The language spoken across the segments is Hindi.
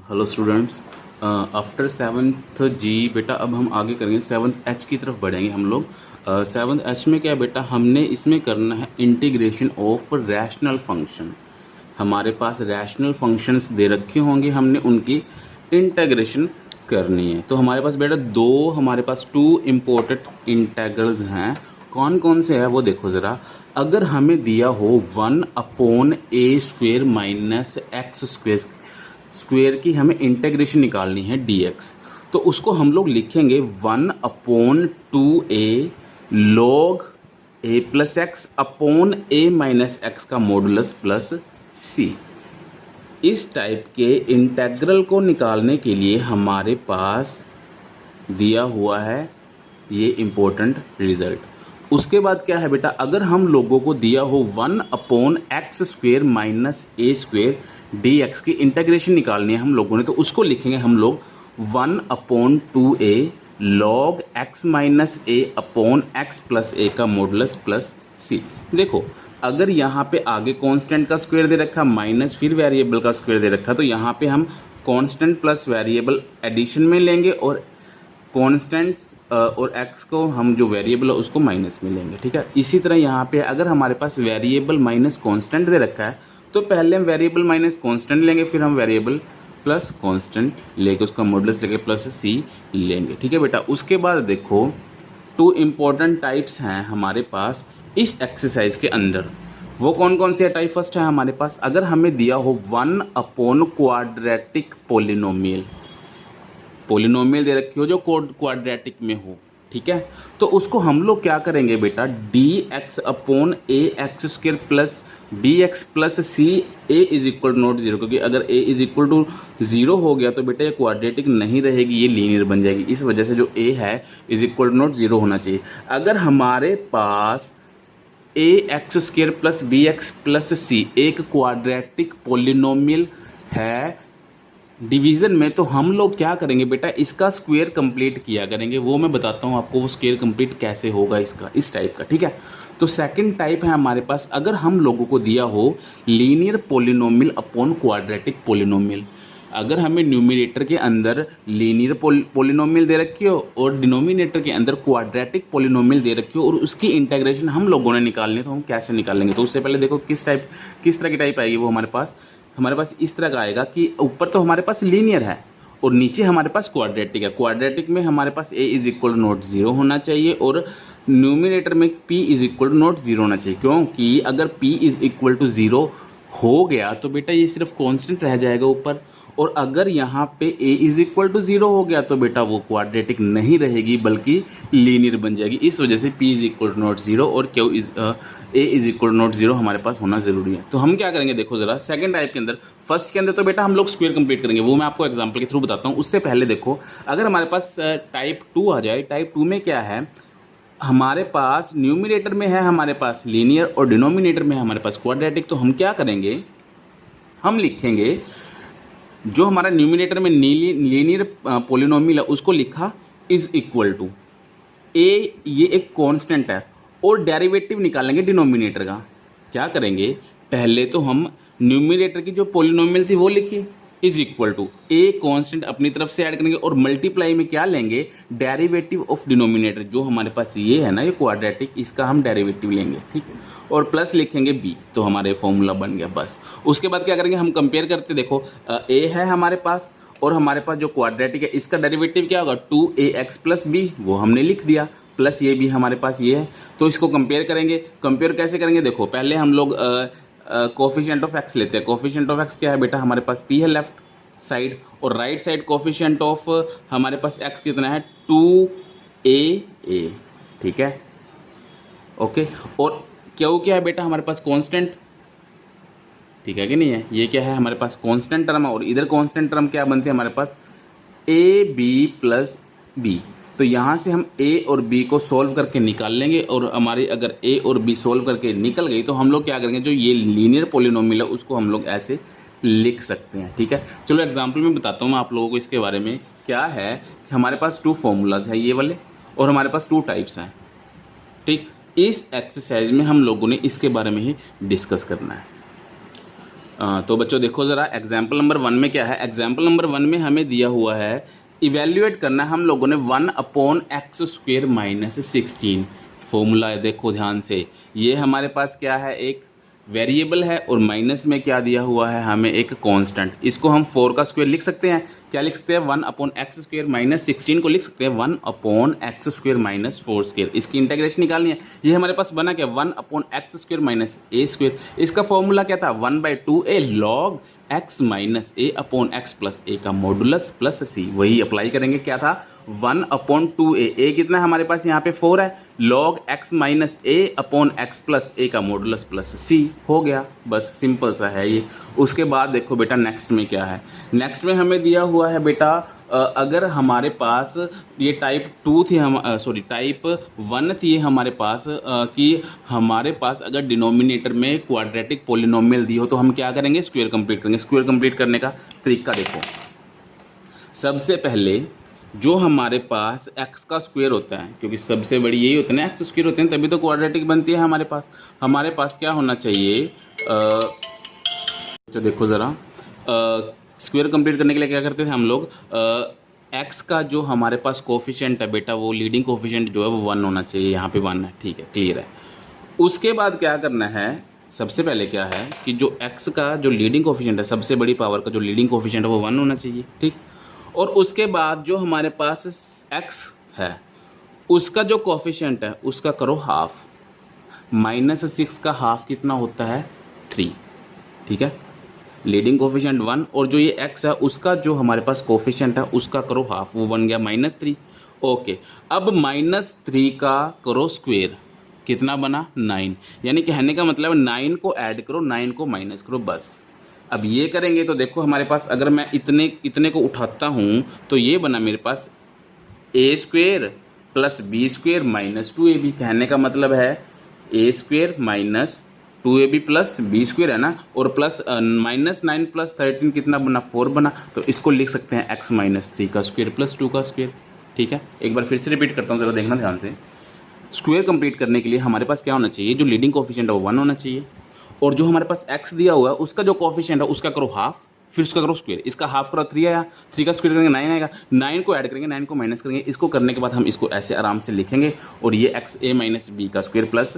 Hello students. आफ्टर सेवन्थ जी बेटा अब हम आगे करेंगे, सेवन्थ एच की तरफ बढ़ेंगे हम लोग। सेवन्थ एच में क्या है बेटा, हमने इसमें करना है इंटीग्रेशन ऑफ रैशनल फंक्शन। हमारे पास रैशनल फंक्शंस दे रखे होंगे, हमने उनकी इंटीग्रेशन करनी है। तो हमारे पास बेटा हमारे पास टू इम्पोर्टेंट इंटेग्रल्स हैं। कौन कौन से है वो देखो ज़रा। अगर हमें दिया हो 1/a² माइनस एक्स स्क्वेयर की हमें इंटेग्रेशन निकालनी है dx, तो उसको हम लोग लिखेंगे 1/2a log a plus x upon a minus x का मॉडुलस प्लस c। इस टाइप के इंटेग्रल को निकालने के लिए हमारे पास दिया हुआ है ये इम्पोर्टेंट रिजल्ट। उसके बाद क्या है बेटा, अगर हम लोगों को दिया हो 1/x² माइनस a² dx की इंटीग्रेशन निकालनी है हम लोगों ने, तो उसको लिखेंगे हम लोग 1/2a log x minus a upon x plus a का मॉडुलस प्लस c। देखो अगर यहाँ पे आगे कांस्टेंट का स्क्वायर दे रखा माइनस फिर वेरिएबल का स्क्वायर दे रखा, तो यहाँ पे हम कांस्टेंट प्लस वेरिएबल एडिशन में लेंगे और कांस्टेंट और x को हम जो वेरिएबल है उसको माइनस में लेंगे। ठीक है, इसी तरह यहाँ पे अगर हमारे पास वेरिएबल माइनस कांस्टेंट दे रखा है, तो पहले हम वेरिएबल माइनस कांस्टेंट लेंगे, फिर हम वेरिएबल प्लस कांस्टेंट लेके उसका मॉडुलस लेके प्लस c लेंगे। ठीक है बेटा, उसके बाद देखो टू इम्पोर्टेंट टाइप्स हैं हमारे पास इस एक्सरसाइज के अंदर। वो कौन कौन से टाइप? फर्स्ट है हमारे पास, अगर हमें दिया हो 1/क्वाड्रेटिक पोलिनोमियल, पोलिनोमियल दे रखी हो जो क्वाड्रेटिक में हो, ठीक है, तो उसको हम लोग क्या करेंगे बेटा, dx upon ax² plus bx plus c a is equal not 0, क्योंकि अगर a इज इक्वल टू 0 हो गया तो बेटा ये क्वाड्रेटिक नहीं रहेगी, ये लीनियर बन जाएगी। इस वजह से जो a है इज इक्वल नॉट 0 होना चाहिए। अगर हमारे पास ax² plus bx plus c एक क्वाड्रेटिक पोलिनोमियल है डिवीज़न में, तो हम लोग क्या करेंगे बेटा, इसका स्क्वायर कंप्लीट किया करेंगे। वो मैं बताता हूँ आपको वो स्क्वायर कंप्लीट कैसे होगा इसका, इस टाइप का। ठीक है, तो सेकंड टाइप है हमारे पास, अगर हम लोगों को दिया हो linear polynomial upon quadratic polynomial. अगर हमें न्यूमिनेटर के अंदर लीनियर पोलिनोमियल दे रखी हो और डिनोमिनेटर के अंदर क्वाड्रेटिक पोलिनोमियल दे रखी हो और उसकी इंटीग्रेशन हम लोगों ने निकालनी है, तो हम कैसे निकालेंगे? तो उससे पहले देखो किस तरह की टाइप आएगी वो हमारे पास इस तरह का आएगा कि ऊपर तो हमारे पास लीनियर है और नीचे हमारे पास क्वाड्रेटिक है। क्वाड्रेटिक में हमारे पास a इज इक्वल नॉट 0 होना चाहिए और न्यूमिनेटर में p इज इक्वल नॉट 0 होना चाहिए, क्योंकि अगर p इज इक्वल टू 0 हो गया तो बेटा ये सिर्फ कांस्टेंट रह जाएगा ऊपर, और अगर यहाँ पे a इज इक्वल टू 0 हो गया तो बेटा वो क्वाड्रेटिक नहीं रहेगी बल्कि लीनियर बन जाएगी। इस वजह से p is equal to not 0 और a is equal to not 0 हमारे पास होना जरूरी है। तो हम क्या करेंगे देखो जरा, सेकंड टाइप के अंदर, फर्स्ट के अंदर तो बेटा हम लोग स्क्वायर कंप्लीट करेंगे, वो मैं आपको एग्जांपल के थ्रू बताता हूँ। उससे पहले देखो अगर हमारे पास टाइप 2 आ जाए, टाइप 2 में क्या है, हमारे पास न्यूमिनेटर में है हमारे पास लीनियर और डिनोमिनेटर में है हमारे पास क्वाड्रेटिक। तो हम क्या करेंगे, हम लिखेंगे जो हमारा न्यूमिनेटर में लीनियर पोलिनोमियल है उसको लिखा इज इक्वल टू a, ये एक कांस्टेंट है, और डेरिवेटिव निकालेंगे डिनोमिनेटर का। क्या करेंगे, पहले तो हम न्यूमिनेटर की जो पोलिनोमियल थी वो लिखी is equal to a constant अपनी तरफ से ऐड करेंगे और मल्टीप्लाई में क्या लेंगे, डेरिवेटिव ऑफ डिनोमिनेटर। जो हमारे पास ये है ना ये क्वाड्रेटिक, इसका हम डेरिवेटिव लेंगे, ठीक, और प्लस लिखेंगे b, तो हमारे फॉर्मूला बन गया बस। उसके बाद क्या करेंगे, हम कंपेयर करते, देखो a है हमारे पास और हमारे पास जो क्वाड्रेटिक है इसका डेरिवेटिव क्या होगा, 2ax प्लस b, वो हमने लिख दिया, प्लस ये भी हमारे पास ये है। तो इसको कंपेयर करेंगे। कंपेयर कैसे करेंगे, देखो पहले हम लोग कोफिशिएंट ऑफ x लेते हैं। कोफिशिएंट ऑफ x क्या है बेटा, हमारे पास p है लेफ्ट साइड, और राइट साइड कोफिशिएंट ऑफ हमारे पास x कितना है, 2a, ठीक है, ओके। और क्यों क्या है बेटा हमारे पास कांस्टेंट, ठीक है कि नहीं है, ये क्या है हमारे पास कांस्टेंट टर्म है, और इधर कांस्टेंट टर्म क्या बनते हैं हमारे पास, ab प्लस b। तो यहाँ से हम a और b को सॉल्व करके निकाल लेंगे, और हमारी अगर a और b सॉल्व करके निकल गई तो हम लोग क्या करेंगे, जो ये लीनियर पोलिनोमियल है उसको हम लोग ऐसे लिख सकते हैं। ठीक है, चलो एग्जांपल में बताता हूँ मैं आप लोगों को इसके बारे में। क्या है कि हमारे पास 2 फॉर्मूलाज है ये वाले, और हमारे पास 2 टाइप्स हैं। ठीक, इस एक्सरसाइज में हम लोगों ने इसके बारे में ही डिस्कस करना है। तो बच्चों देखो ज़रा एग्जाम्पल नंबर 1 में क्या है। एग्जाम्पल नंबर 1 में हमें दिया हुआ है इवेल्युएट करना हम लोगों ने 1/x² माइनस 16। फॉर्मूला है, देखो ध्यान से, ये हमारे पास क्या है, एक वेरिएबल है और माइनस में क्या दिया हुआ है हमें, एक कांस्टेंट। इसको हम 4 का स्क्वायर लिख सकते हैं। क्या लिख सकते हैं, 1/x² माइनस 16 को लिख सकते हैं 1/x² माइनस 4²। इसकी इंटीग्रेशन निकालनी है। ये हमारे पास बना क्या, 1/x² माइनस a²। इसका फॉर्मूला क्या था, 1/2a log x minus a upon X plus A का मॉडुलस प्लस c। वही अप्लाई करेंगे, क्या था 1/2a। a कितना है हमारे पास यहाँ पे 4 है, log x minus a upon X plus A का मॉडुलस प्लस c हो गया। बस सिंपल सा है ये। उसके बाद देखो बेटा नेक्स्ट में क्या है। नेक्स्ट में हमें दिया हुआ है बेटा अगर हमारे पास ये टाइप 2 थी, हम टाइप 1 थी हमारे पास कि हमारे पास अगर डिनोमिनेटर में क्वाड्रेटिक पोलिनोमियल दी हो तो हम क्या करेंगे, स्क्वायर कंप्लीट करेंगे। स्क्वायर कंप्लीट करने का तरीका देखो, सबसे पहले जो हमारे पास x का स्क्वायर होता है, क्योंकि सबसे बड़ी यही होता है ना, x स्क्वायर होते हैं तभी तो क्वाड्रेटिक बनती है हमारे पास क्या होना चाहिए, तो देखो ज़रा स्क्वायर कंप्लीट करने के लिए क्या करते थे हम लोग, x का जो हमारे पास कोफिशिएंट है बेटा, वो लीडिंग कोफिशिएंट जो है वो 1 होना चाहिए। यहाँ पे 1 है, ठीक है, क्लियर है। उसके बाद क्या करना है, सबसे पहले क्या है कि जो x का जो लीडिंग कोफिशिएंट है, सबसे बड़ी पावर का जो लीडिंग कोफिशिएंट है वो 1 होना चाहिए, ठीक। और उसके बाद जो हमारे पास x है उसका जो कोफिशिएंट है उसका करो हाफ। -6 का हाफ कितना होता है, 3, ठीक है। लीडिंग कोफिशिएंट 1 और जो ये x है उसका जो हमारे पास कोफिशिएंट है उसका करो हाफ, वो बन गया -3। ओके, अब -3 का करो स्क्वायर, कितना बना 9। यानी कहने का मतलब 9 को ऐड करो, 9 को माइनस करो, बस। अब ये करेंगे तो देखो हमारे पास अगर मैं इतने को उठाता हूँ तो ये बना मेरे पास a² plus b² minus 2ab। कहने का मतलब है a² minus 2ab plus b² है ना, और प्लस -9 प्लस 13 कितना बना, 4 बना। तो इसको लिख सकते हैं x माइनस 3 का स्क्वायर प्लस 2 का स्क्वायर, ठीक है। एक बार फिर से रिपीट करता हूँ, ज़रा देखना ध्यान से। स्क्वायर कंप्लीट करने के लिए हमारे पास क्या होना चाहिए, जो लीडिंग कोफिशिएंट है वो 1 होना चाहिए, और जो हमारे पास x दिया हुआ है उसका जो कोफिशिएंट है उसका करो हाफ, फिर उसका करो स्क्वायर। इसका हाफ करो 3 आया, 3 का स्क्वायर करेंगे 9 आएगा, 9 को ऐड करेंगे, 9 को माइनस करेंगे। इसको करने के बाद हम इसको ऐसे आराम से लिखेंगे, और ये xa माइनस b का स्क्वायर प्लस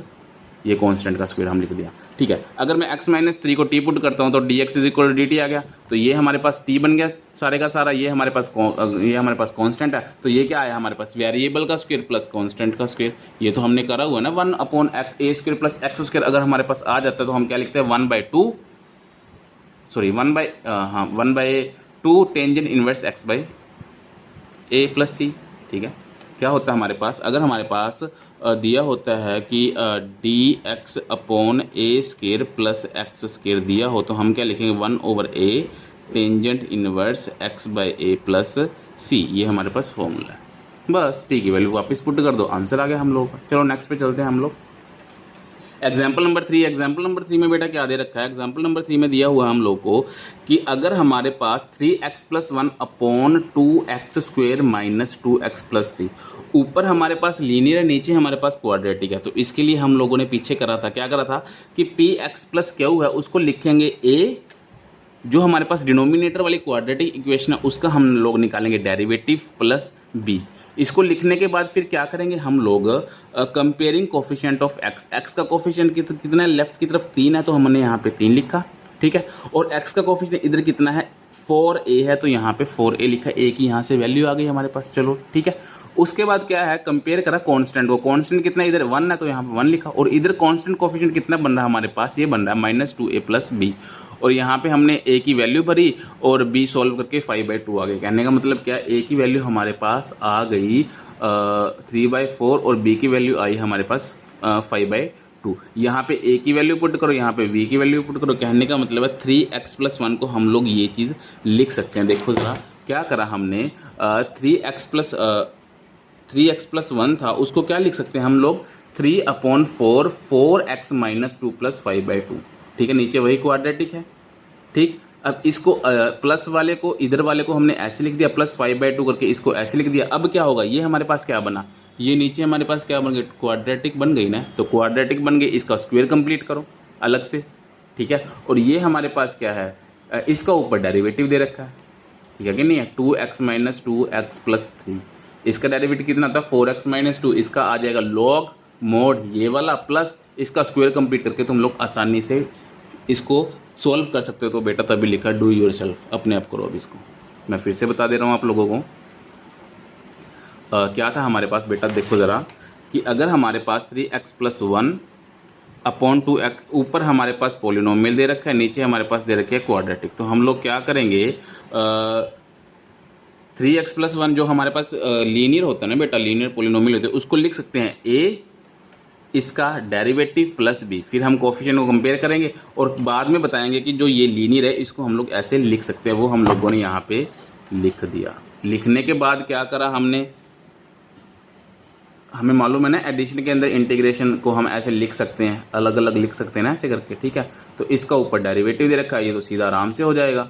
ये कांस्टेंट का स्क्वायर हम लिख दिया, ठीक है। अगर मैं x माइनस 3 को t पुट करता हूँ तो dx is equal to dt आ गया, तो ये हमारे पास t बन गया सारे का सारा। ये हमारे पास कांस्टेंट है, तो ये क्या आया हमारे पास, वेरिएबल का स्क्वायर प्लस कांस्टेंट का स्क्वायर। ये तो हमने करा हुआ है ना, 1/a² प्लस x²। अगर हमारे पास आ जाता है तो हम क्या लिखते हैं, 1/2 tangent inverse x by a plus c, ठीक है। क्या होता है हमारे पास, अगर हमारे पास दिया होता है कि dx upon a² plus x² दिया हो तो हम क्या लिखेंगे, 1/a tangent inverse x by a plus c। ये हमारे पास फॉर्मूला है, बस, ठीक है। वैल्यू वापस पुट कर दो, आंसर आ गया हम लोग का। चलो नेक्स्ट पे चलते हैं हम लोग। Example number 3। एग्जाम्पल नंबर 3 में बेटा क्या दे रखा है, एग्जाम्पल नंबर 3 में दिया हुआ है हम लोग को कि अगर हमारे पास 3x plus 1 upon 2x² minus 2x plus 3, ऊपर हमारे पास लीनियर है, नीचे हमारे पास क्वाड्रेटिक है। तो इसके लिए हम लोगों ने पीछे करा था, क्या करा था कि px प्लस क्यू है उसको लिखेंगे a, जो हमारे पास डिनोमिनेटर वाली क्वाड्रेटिक इक्वेशन है उसका हम लोग निकालेंगे डेरिवेटिव प्लस b। इसको लिखने के बाद फिर क्या करेंगे हम लोग, कंपेयरिंग कोफिशिएंट ऑफ x का कोफिशिएंट कितना है, लेफ्ट की तरफ 3 है तो हमने यहाँ पे 3 लिखा, ठीक है। और x का कोफिशिएंट इधर कितना है, 4a है तो यहाँ पे 4a लिखा, a की यहाँ से वैल्यू आ गई हमारे पास, चलो ठीक है। उसके बाद क्या है, कंपेयर करा कांस्टेंट को, कांस्टेंट कितना इधर 1 है तो यहाँ पे 1 लिखा, और इधर कांस्टेंट कोफिशिएंट कितना बन रहा है हमारे पास, ये बन रहा है -2a प्लस b। और यहाँ पे हमने a की वैल्यू भरी और b सॉल्व करके 5/2 आ गई। कहने का मतलब क्या, a की वैल्यू हमारे पास आ गई 3/4 और b की वैल्यू आई हमारे पास 5/2। यहाँ पे a की वैल्यू पुट करो, यहाँ पे b की वैल्यू पुट करो। कहने का मतलब है 3x प्लस 1 को हम लोग ये चीज़ लिख सकते हैं। देखो ज़रा क्या करा हमने, 3x प्लस 1 था उसको क्या लिख सकते हैं हम लोग, 3/4 4x माइनस 2 प्लस 5/2, ठीक है। नीचे वही क्वाड्रेटिक है, ठीक। अब इसको प्लस वाले को, इधर वाले को हमने ऐसे लिख दिया, प्लस 5/2 करके इसको ऐसे लिख दिया। अब क्या होगा, ये हमारे पास क्या बना, ये नीचे हमारे पास क्या बन गई, क्वाड्रेटिक बन गई ना। तो क्वाड्रेटिक बन गई, इसका स्क्वायर कंप्लीट करो अलग से, ठीक है। और ये हमारे पास क्या है, इसका ऊपर डेरिवेटिव दे रखा है, ठीक है कि नहीं है, 2x माइनस 2x प्लस 3, इसका डेरिवेटिव कितना था 4x माइनस 2, इसका आ जाएगा लॉग मोड ये वाला प्लस इसका स्क्वायर कंप्लीट करके तुम लोग आसानी से इसको सॉल्व कर सकते हो। तो बेटा तभी लिखा डू योर सेल्फ, अपने आप करो। अब इसको मैं फिर से बता दे रहा हूँ आप लोगों को। क्या था हमारे पास बेटा, देखो ज़रा कि अगर हमारे पास 3x प्लस 1 अपॉन 2x, ऊपर हमारे पास पोलिनोमियल दे रखा है, नीचे हमारे पास दे रखे है क्वाड्रेटिक। तो हम लोग क्या करेंगे, 3x प्लस 1 जो हमारे पास लीनियर होता है ना बेटा, लीनियर पोलिनोमियल होते हैं, उसको लिख सकते हैं a इसका डेरिवेटिव प्लस b, फिर हम कोफिशिएंट को कंपेयर करेंगे और बाद में बताएंगे कि जो ये लीनियर है इसको हम लोग ऐसे लिख सकते हैं। वो हम लोगों ने यहाँ पे लिख दिया। लिखने के बाद क्या करा हमने, हमें मालूम है ना एडिशन के अंदर इंटीग्रेशन को हम ऐसे लिख सकते हैं, अलग अलग लिख सकते हैं ना ऐसे करके, ठीक है। तो इसका ऊपर डेरिवेटिव दे रखा है, ये तो सीधा आराम से हो जाएगा।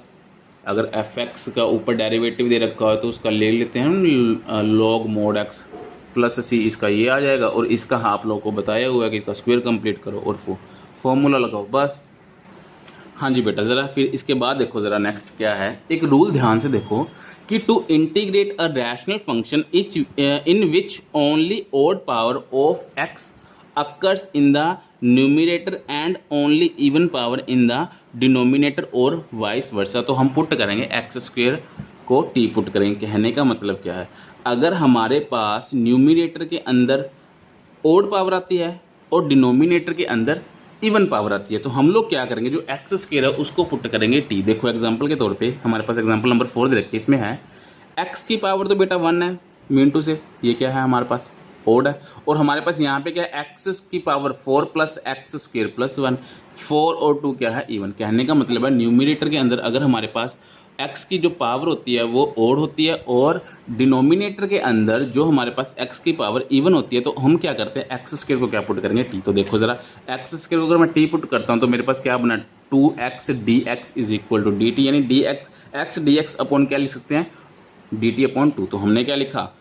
अगर fx का ऊपर डेरिवेटिव दे रखा है तो उसका ले लेते हैं log mod x plus c, इसका ये आ जाएगा। और इसका आप लोगों को बताया हुआ है कि इसका स्क्वायर कंप्लीट करो और फॉर्मूला लगाओ, बस। हाँ जी बेटा, ज़रा फिर इसके बाद देखो ज़रा नेक्स्ट क्या है, एक रूल ध्यान से देखो कि to integrate a rational function in which only odd power of X occurs in the numerator and only even power in the denominator और वाइस वर्सा। तो हम पुट करेंगे एक्स स्क्वेयर को टी पुट करेंगे। कहने का मतलब क्या है, अगर हमारे पास न्यूमिनेटर के अंदर ओड पावर आती है और डिनोमिनेटर के अंदर इवन पावर आती है, तो हम लोग क्या करेंगे, जो एक्स स्क्वायर है उसको पुट करेंगे टी। देखो एग्जांपल के तौर पे हमारे पास एग्जांपल नंबर 4 दे रखी है, इसमें है एक्स की पावर तो बेटा 1 है मीन टू से, ये क्या है हमारे पास ओड है। और हमारे पास यहाँ पे क्या है, एक्स की power 4 plus x square plus 1, 4 और 2 क्या है इवन। कहने का मतलब है न्यूमिनेटर के अंदर अगर हमारे पास एक्स की जो पावर होती है वो ओड होती है और डिनोमिनेटर के अंदर जो हमारे पास एक्स की पावर इवन होती है, तो हम क्या करते हैं एक्स स्क्वायर को क्या पुट करेंगे टी। तो देखो जरा एक्स स्क्वायर को अगर मैं टी पुट करता हूँ तो मेरे पास क्या बना 2x dx is equal to D T, यानी D X D X upon क्या लिख सकते हैं डी टी अपॉन 2। तो हमने क्या लिखा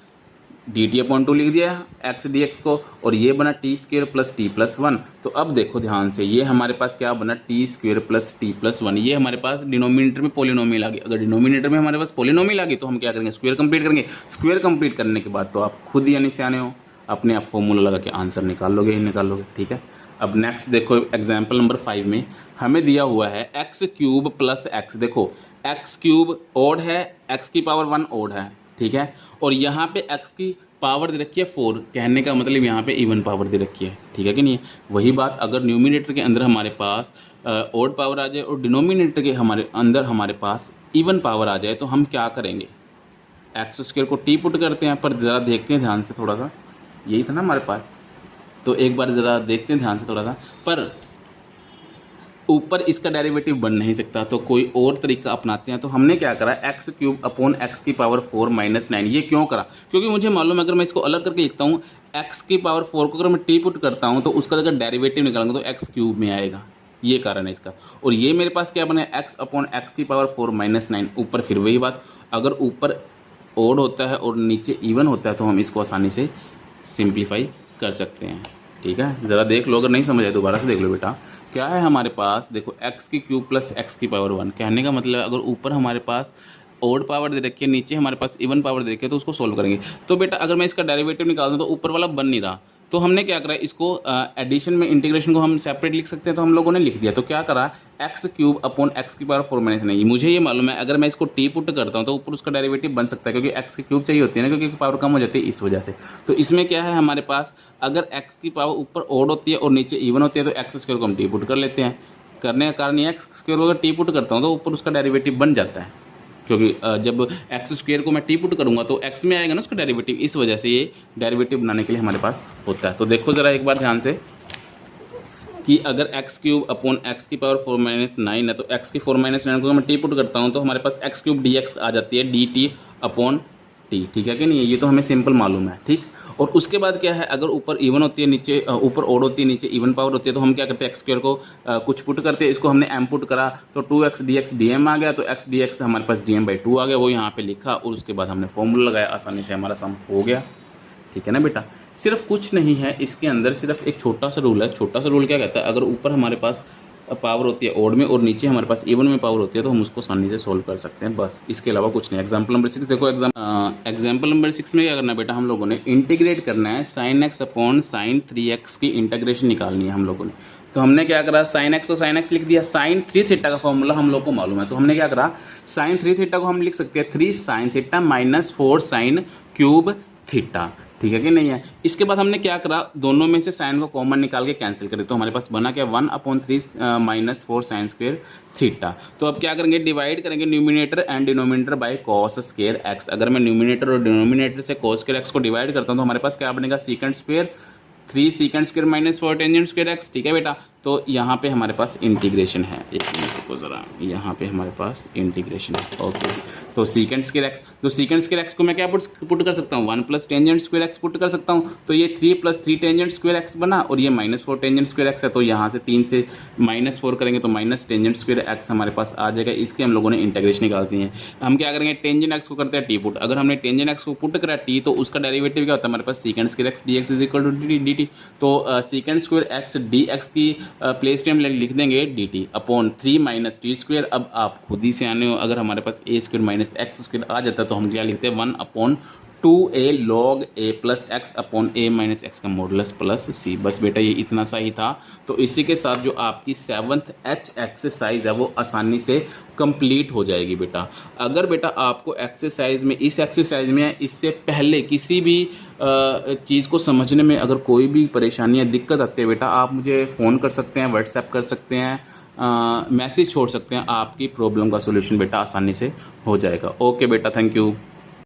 डी टी अपॉन 2 लिख दिया एक्स डी एक्स को, और ये बना T square plus T plus 1। तो अब देखो ध्यान से, ये हमारे पास क्या बना T square plus T plus 1, ये हमारे पास डिनोमिनेटर में पोलिनोमियल आ गई। अगर डिनोमिनेटर में हमारे पास पोलिनोमियल आ गई तो हम क्या करेंगे स्क्वायर कंप्लीट करेंगे। स्क्वायर कंप्लीट करने के बाद तो आप खुद यानी सियाने हो, अपने आप फॉर्मूला लगा के आंसर निकाल लोगे, ठीक है। अब नेक्स्ट देखो एग्जाम्पल नंबर 5 में हमें दिया हुआ है एक्स क्यूब प्लस एक्स। देखो एक्स क्यूब ओड है, एक्स की पावर 1 ओड है, ठीक है। और यहाँ पे x की पावर दे रखी है 4, कहने का मतलब यहाँ पे इवन पावर दे रखी है, ठीक है कि नहीं। वही बात अगर न्यूमिनेटर के अंदर हमारे पास ओड पावर आ जाए और डिनोमिनेटर के अंदर हमारे पास इवन पावर आ जाए, तो हम क्या करेंगे एक्स स्क्वायर को टी पुट करते हैं। पर ज़रा देखते हैं ध्यान से थोड़ा सा, यही था ना हमारे पास, तो एक बार ज़रा देखते हैं ध्यान से थोड़ा सा। पर ऊपर इसका डेरिवेटिव बन नहीं सकता, तो कोई और तरीका अपनाते हैं। तो हमने क्या करा एक्स क्यूब अपॉन एक्स की पावर 4 माइनस 9। ये क्यों करा, क्योंकि मुझे मालूम है अगर मैं इसको अलग करके लिखता हूँ एक्स की पावर 4 को अगर मैं टी पुट करता हूँ तो उसका अगर डेरिवेटिव निकालूंगा तो एक्स क्यूब में आएगा, ये कारण है इसका। और ये मेरे पास क्या बने एक्स अपॉन एक्स की पावर 4 माइनस 9। ऊपर फिर वही बात, अगर ऊपर ओड होता है और नीचे इवन होता है तो हम इसको आसानी से सिंप्लीफाई कर सकते हैं, ठीक है। ज़रा देख लो, अगर नहीं समझ आए दोबारा से देख लो बेटा। क्या है हमारे पास, देखो एक्स की क्यूब प्लस एक्स की पावर 1, कहने का मतलब अगर ऊपर हमारे पास ओड पावर दे रखी है, नीचे हमारे पास इवन पावर दे रखी है, तो उसको सोल्व करेंगे। तो बेटा अगर मैं इसका डेरिवेटिव निकाल दूँ तो ऊपर वाला बन नहीं रहा, तो हमने क्या करा इसको एडिशन में इंटीग्रेशन को हम सेपरेट लिख सकते हैं, तो हम लोगों ने लिख दिया। तो क्या करा एक्स क्यूब अपॉन एक्स की पावर 4 माइनस 9। मुझे ये मालूम है अगर मैं इसको टी पुट करता हूँ तो ऊपर उसका डेरिवेटिव बन सकता है, क्योंकि एक्स की क्यूब चाहिए होती है ना, क्योंकि पावर कम हो जाती है इस वजह से। तो इसमें क्या है हमारे पास, अगर एक्स की पावर ऊपर ओड होती है और नीचे इवन होती है तो एक्स स्क्वायर को हम टी पुट कर लेते हैं। करने का कारण ये एक्स स्क्वायर को अगर टी पुट करता हूँ तो ऊपर उसका डेरिवेटिव बन जाता है, क्योंकि जब एक्स स्क्वायर को मैं टी पुट करूँगा तो एक्स में आएगा ना उसका डेरिवेटिव, इस वजह से ये डेरिवेटिव बनाने के लिए हमारे पास होता है। तो देखो ज़रा एक बार ध्यान से कि अगर एक्स क्यूब अपॉन एक्स की पावर 4 माइनस 9 है, तो एक्स की 4 माइनस 9 को मैं टी पुट करता हूँ तो हमारे पास एक्स क्यूब डी एक्स आ जाती है डी टी अपॉन टी, ठीक है कि नहीं। ये तो हमें सिंपल मालूम है, ठीक। और उसके बाद क्या है, अगर ऊपर इवन होती है नीचे ऊपर ओड होती है नीचे इवन पावर होती है, तो हम क्या करते हैं एक्स स्क्वायर को कुछ पुट करते हैं, इसको हमने एम पुट करा तो 2x dx dm आ गया, तो x dx हमारे पास dm/2 आ गया, वो यहाँ पे लिखा और उसके बाद हमने फॉर्मूला लगाया, आसानी से हमारा सम हो गया, ठीक है ना बेटा। सिर्फ कुछ नहीं है इसके अंदर, सिर्फ एक छोटा सा रूल है। छोटा सा रूल क्या कहता है, अगर ऊपर हमारे पास पावर होती है ओड में और नीचे हमारे पास इवन में पावर होती है, तो हम उसको आसानी से सोल्व कर सकते हैं, बस इसके अलावा कुछ नहीं। एग्जाम्पल नंबर 6 देखो, एग्जाम्पल नंबर 6 में क्या करना है बेटा, हम लोगों ने इंटीग्रेट करना है sine x upon sine 3x की इंटीग्रेशन निकालनी है हम लोगों ने। तो हमने क्या करा, साइन एक्स तो साइन एक्स लिख दिया, साइन 3 थीटा का फॉर्मूला हम लोग को मालूम है, तो हमने क्या करा, साइन 3 थीटा को हम लिख सकते हैं 3 sine theta minus 4 sine cube theta, ठीक है कि नहीं है। इसके बाद हमने क्या करा, दोनों में से साइन को कॉमन निकाल के कैंसिल करें, तो हमारे पास बना क्या 1/3 माइनस 4 साइन स्क्वायर थीटा। तो अब क्या करेंगे, डिवाइड करेंगे numerator and denominator by cos square x. अगर मैं न्यूमिनेटर और डिनोमिनेटर से कॉस स्क्वायर एक्स को डिवाइड करता हूँ तो हमारे पास क्या बनेगा, secant square 3 secant square minus 4 tangent square x, ठीक है बेटा। तो यहाँ पे हमारे पास इंटीग्रेशन है, एक मिनट को ज़रा, यहाँ पे हमारे पास इंटीग्रेशन है, ओके। तो सीकेंड स्क्वायर एक्स, तो सीकेंड स्क्वायर एक्स को मैं क्या पुट कर सकता हूँ, 1 plus tangent square x put कर सकता हूँ। तो ये 3 प्लस 3 टेंजेंट स्क्वायर एक्स बना और ये माइनस 4 टेंजेंट स्क्वायर एक्स है, तो यहाँ से 3 से माइनस 4 करेंगे तो माइनस टेंजेंट स्क्वायर एक्स हमारे पास आ जाएगा। इसके हम लोगों ने इंटीग्रेशन निकालती है। हम क्या करेंगे, टेंजेंट एक्स को करते हैं टी पुट। अगर हमने टेंजेंट एक्स को पुट करा टी, तो उसका डेरिवेटिव क्या होता है हमारे पास, secant square X D X is equal to D T. तो secant square X D X की प्लेस पे हम लिख देंगे D T upon 3 minus T square. अब आप खुद ही से आने हो, अगर हमारे पास A square minus X square आ जाता है तो हम क्या लिखते हैं 1/2a log a plus x upon a minus x का मॉडुलस प्लस सी। बस बेटा ये इतना सा ही था। तो इसी के साथ जो आपकी 7th H एक्सरसाइज है वो आसानी से कंप्लीट हो जाएगी बेटा। अगर बेटा आपको एक्सरसाइज में, इस एक्सरसाइज में इससे पहले किसी भी चीज़ को समझने में अगर कोई भी परेशानी या दिक्कत आती है बेटा, आप मुझे फ़ोन कर सकते हैं, व्हाट्सएप कर सकते हैं, मैसेज छोड़ सकते हैं, आपकी प्रॉब्लम का सोल्यूशन बेटा आसानी से हो जाएगा। ओके बेटा, थैंक यू।